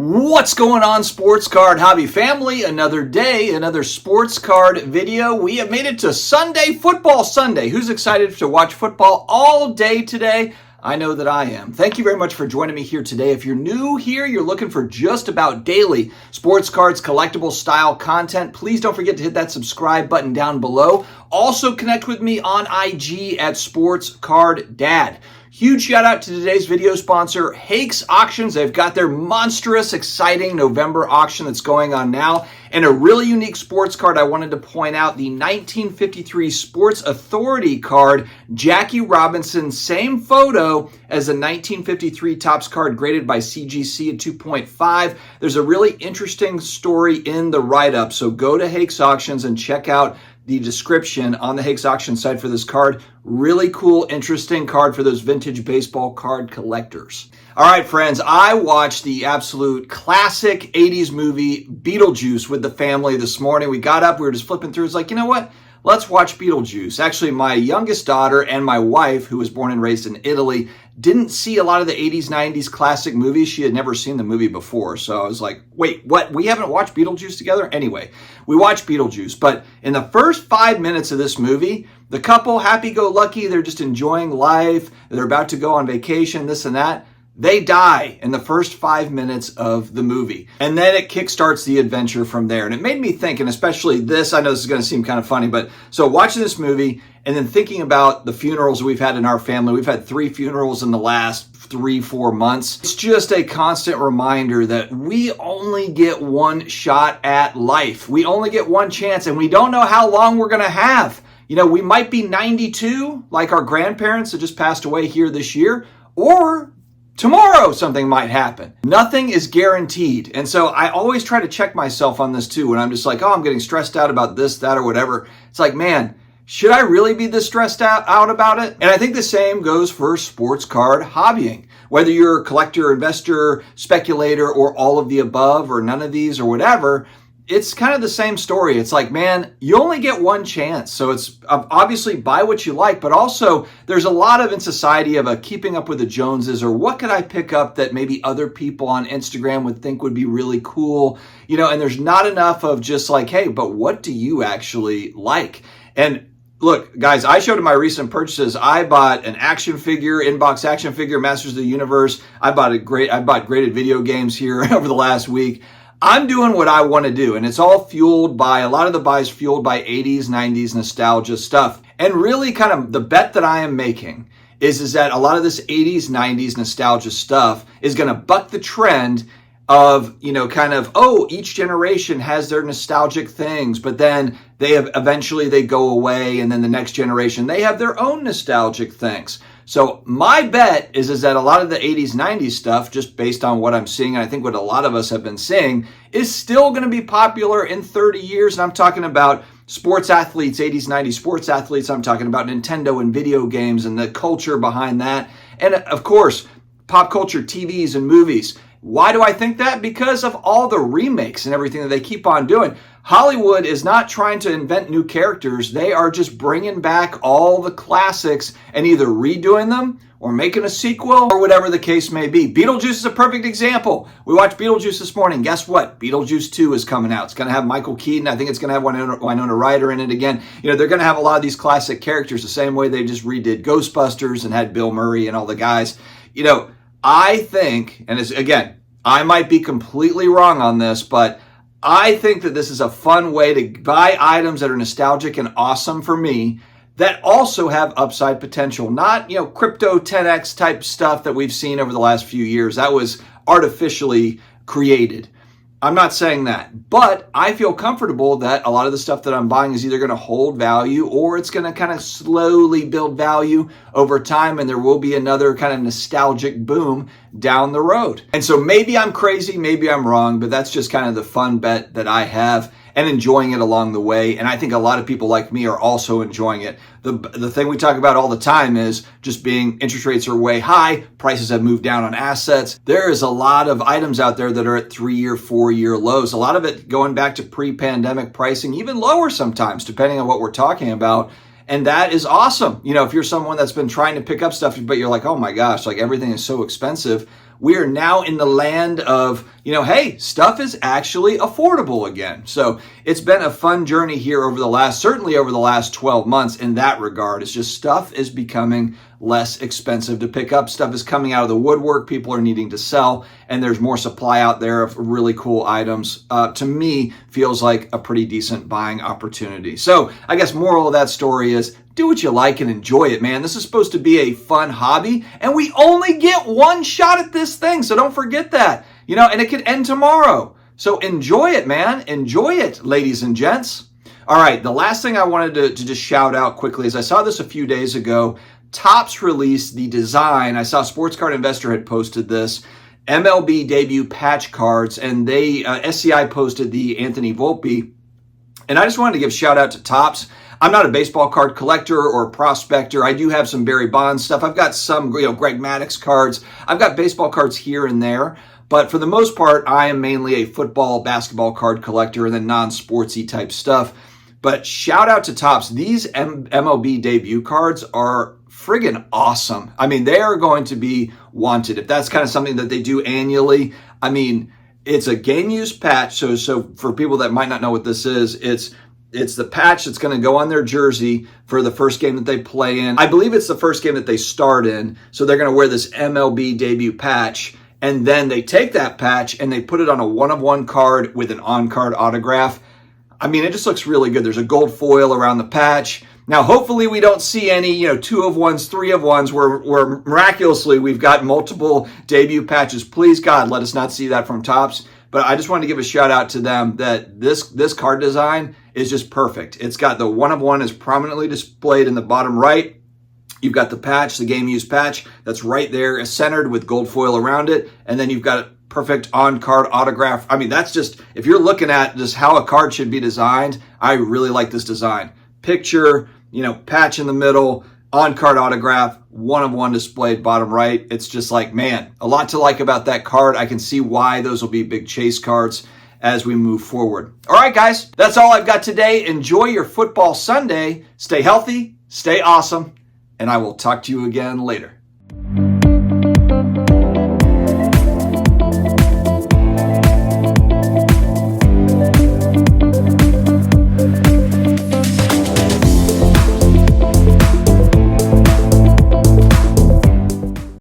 What's going on, sports card hobby family? Another day, another sports card video. We have made it to Sunday, Football Sunday. Who's excited to watch football all day today? I know that I am. Thank you very much for joining me here today. If you're new here, you're looking for just about daily sports cards, collectible style content, please don't forget to hit that subscribe button down below. Also connect with me on IG at SportsCardDad. Huge shout out to today's video sponsor, Hake's Auctions. They've got their monstrous, exciting November auction that's going on now. And a really unique sports card I wanted to point out, the 1953 Sports Authority card, Jackie Robinson, same photo as the 1953 Topps card graded by CGC at 2.5. There's a really interesting story in the write-up, so go to Hake's Auctions and check out the description on the Hake's Auction site for this card. Really cool, interesting card for those vintage baseball card collectors. All right, friends, I watched the absolute classic 80s movie Beetlejuice with the family this morning. We got up, we were just flipping through. It's like, you know what? Let's watch Beetlejuice. Actually, my youngest daughter and my wife, who was born and raised in Italy, didn't see a lot of the 80s, 90s classic movies. She had never seen the movie before. So I was like, wait, what? We haven't watched Beetlejuice together? Anyway, we watched Beetlejuice. But in the first 5 minutes of this movie, the couple, happy-go-lucky, they're just enjoying life. They're about to go on vacation, this and that. They die in the first 5 minutes of the movie. And then it kickstarts the adventure from there. And it made me think, and especially this, I know this is going to seem kind of funny, but so watching this movie and then thinking about the funerals we've had in our family. We've had 3 funerals in the last 3-4 months. It's just a constant reminder that we only get one shot at life. We only get one chance, and we don't know how long we're going to have. You know, we might be 92, like our grandparents that just passed away here this year, or tomorrow something might happen. Nothing is guaranteed. And so I always try to check myself on this too when I'm just like, oh, I'm getting stressed out about this, that, or whatever. It's like, man, should I really be this stressed out about it? And I think the same goes for sports card hobbying. Whether you're a collector, investor, speculator, or all of the above, or none of these, or whatever, it's kind of the same story. It's like, man, you only get one chance. So it's obviously buy what you like, but also there's a lot of in society of a keeping up with the Joneses, or what could I pick up that maybe other people on Instagram would think would be really cool, you know, and there's not enough of just like, hey, but what do you actually like? And look, guys, I showed in my recent purchases, I bought an action figure, inbox action figure, Masters of the Universe. I bought graded video games here over the last week. I'm doing what I want to do, and it's all fueled by, a lot of the buys fueled by 80s, 90s nostalgia stuff. And really kind of the bet that I am making is that a lot of this 80s, 90s nostalgia stuff is going to buck the trend of, you know, kind of, oh, each generation has their nostalgic things, but then eventually they go away, and then the next generation, they have their own nostalgic things. So my bet is that a lot of the 80s, 90s stuff, just based on what I'm seeing, and I think what a lot of us have been seeing, is still going to be popular in 30 years. And I'm talking about sports athletes, 80s, 90s sports athletes. I'm talking about Nintendo and video games and the culture behind that. And of course, pop culture, TVs and movies. Why do I think that? Because of all the remakes and everything that they keep on doing. Hollywood is not trying to invent new characters. They are just bringing back all the classics and either redoing them or making a sequel or whatever the case may be. Beetlejuice is a perfect example. We watched Beetlejuice this morning. Guess what? Beetlejuice 2 is coming out. It's going to have Michael Keaton. I think it's going to have Winona Ryder in it again. You know, they're going to have a lot of these classic characters the same way they just redid Ghostbusters and had Bill Murray and all the guys. You know, I think, and again, I might be completely wrong on this, but I think that this is a fun way to buy items that are nostalgic and awesome for me that also have upside potential. Not, you know, crypto 10x type stuff that we've seen over the last few years. That was artificially created. I'm not saying that, but I feel comfortable that a lot of the stuff that I'm buying is either going to hold value or it's going to kind of slowly build value over time, and there will be another kind of nostalgic boom down the road. And so maybe I'm crazy, maybe I'm wrong, but that's just kind of the fun bet that I have and enjoying it along the way. And I think a lot of people like me are also enjoying it. The thing we talk about all the time is just being interest rates are way high, prices have moved down on assets. There is a lot of items out there that are at 3-year, 4-year lows. A lot of it going back to pre-pandemic pricing, even lower sometimes, depending on what we're talking about. And that is awesome. You know, if you're someone that's been trying to pick up stuff, but you're like, oh my gosh, like everything is so expensive. we are now in the land of, hey, stuff is actually affordable again. So it's been a fun journey here certainly over the last 12 months in that regard. It's just stuff is becoming less expensive to pick up. Stuff is coming out of the woodwork. People are needing to sell, and there's more supply out there of really cool items. To me, feels like a pretty decent buying opportunity. So I guess moral of that story is do what you like and enjoy it, man. This is supposed to be a fun hobby, and we only get one shot at this thing. So don't forget that, and it could end tomorrow. So enjoy it, man. Enjoy it, ladies and gents. All right. The last thing I wanted to just shout out quickly is I saw this a few days ago. Topps released the design. I saw Sports Card Investor had posted this. MLB Debut Patch cards, and they SCI posted the Anthony Volpe. And I just wanted to give a shout out to Topps. I'm not a baseball card collector or prospector. I do have some Barry Bonds stuff. I've got some Greg Maddux cards. I've got baseball cards here and there. But for the most part, I am mainly a football, basketball card collector and then non-sportsy type stuff. But shout out to Topps. These MLB debut cards are friggin' awesome. I mean, they are going to be wanted. If that's kind of something that they do annually, I mean, it's a game use patch. So for people that might not know what this is, it's the patch that's going to go on their jersey for the first game that they play in. I believe it's the first game that they start in. So they're going to wear this MLB debut patch. And then they take that patch and they put it on a one-of-one card with an on-card autograph. I mean, it just looks really good. There's a gold foil around the patch. Now, hopefully we don't see any, 2-of-1s, 3-of-1s where miraculously we've got multiple debut patches. Please, God, let us not see that from Topps. But I just wanted to give a shout out to them that this card design is just perfect. It's got the one-of-one is prominently displayed in the bottom right. You've got the patch, the game use patch, that's right there, centered with gold foil around it. And then you've got a perfect on-card autograph. I mean, that's just, if you're looking at just how a card should be designed, I really like this design. Picture, patch in the middle, on-card autograph, one-of-one displayed bottom right. It's just like, man, a lot to like about that card. I can see why those will be big chase cards as we move forward. All right, guys, that's all I've got today. Enjoy your football Sunday. Stay healthy, stay awesome, and I will talk to you again later.